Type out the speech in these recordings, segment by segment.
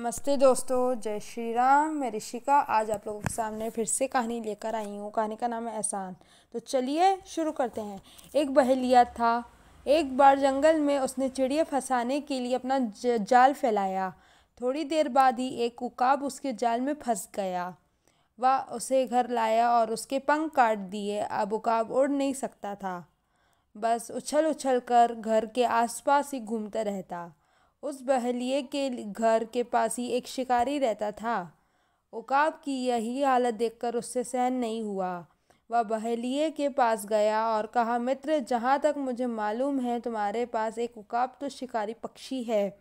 नमस्ते दोस्तों, जय श्री राम। मैं ऋषिका आज आप लोगों के सामने फिर से कहानी लेकर आई हूँ। कहानी का नाम है एहसान। तो चलिए शुरू करते हैं। एक बहेलिया था। एक बार जंगल में उसने चिड़िया फंसाने के लिए अपना जाल फैलाया। थोड़ी देर बाद ही एक उकाब उसके जाल में फंस गया। वह उसे घर लाया और उसके पंख काट दिए। अब उकाब उड़ नहीं सकता था, बस उछल उछल कर घर के आसपास ही घूमता रहता। उस बहेलिये के घर के पास ही एक शिकारी रहता था। उकाब की यही हालत देखकर उससे सहन नहीं हुआ। वह बहेलिये के पास गया और कहा, मित्र, जहाँ तक मुझे मालूम है तुम्हारे पास एक उकाब तो शिकारी पक्षी है।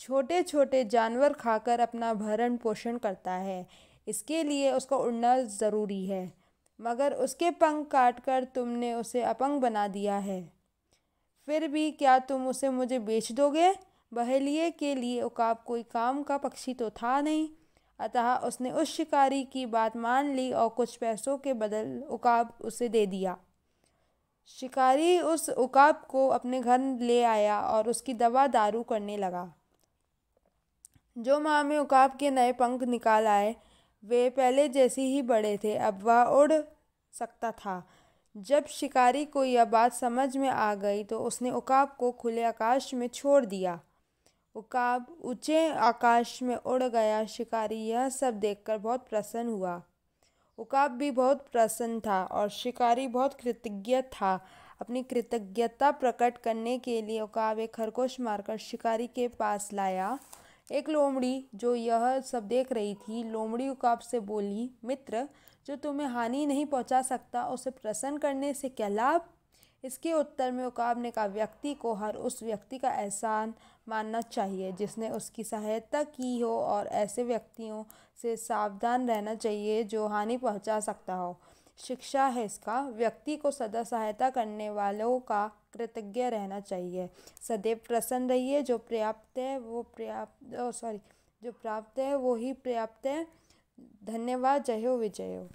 छोटे छोटे जानवर खाकर अपना भरण पोषण करता है, इसके लिए उसका उड़ना ज़रूरी है, मगर उसके पंख काटकर तुमने उसे अपंग बना दिया है। फिर भी क्या तुम उसे मुझे बेच दोगे? बहेलिये के लिए उकाब कोई काम का पक्षी तो था नहीं, अतः उसने उस शिकारी की बात मान ली और कुछ पैसों के बदल उकाब उसे दे दिया। शिकारी उस उकाब को अपने घर ले आया और उसकी दवा दारू करने लगा। जो माह में उकाब के नए पंख निकाल आए, वे पहले जैसे ही बड़े थे। अब वह उड़ सकता था। जब शिकारी को यह बात समझ में आ गई तो उसने उकाब को खुले आकाश में छोड़ दिया। उकाब ऊंचे आकाश में उड़ गया। शिकारी यह सब देखकर बहुत प्रसन्न हुआ। उकाब भी बहुत प्रसन्न था और शिकारी बहुत कृतज्ञ था। अपनी कृतज्ञता प्रकट करने के लिए उकाब एक खरगोश मारकर शिकारी के पास लाया। एक लोमड़ी जो यह सब देख रही थी, लोमड़ी उकाब से बोली, मित्र, जो तुम्हें हानि नहीं पहुंचा सकता उसे प्रसन्न करने से क्या लाभ? इसके उत्तर में उकाब ने कहा, व्यक्ति को हर उस व्यक्ति का एहसान मानना चाहिए जिसने उसकी सहायता की हो, और ऐसे व्यक्तियों से सावधान रहना चाहिए जो हानि पहुंचा सकता हो। शिक्षा है इसका, व्यक्ति को सदा सहायता करने वालों का कृतज्ञ रहना चाहिए। सदैव प्रसन्न रहिए। जो प्राप्त है वो ही पर्याप्त है। धन्यवाद। जय हो, विजय हो।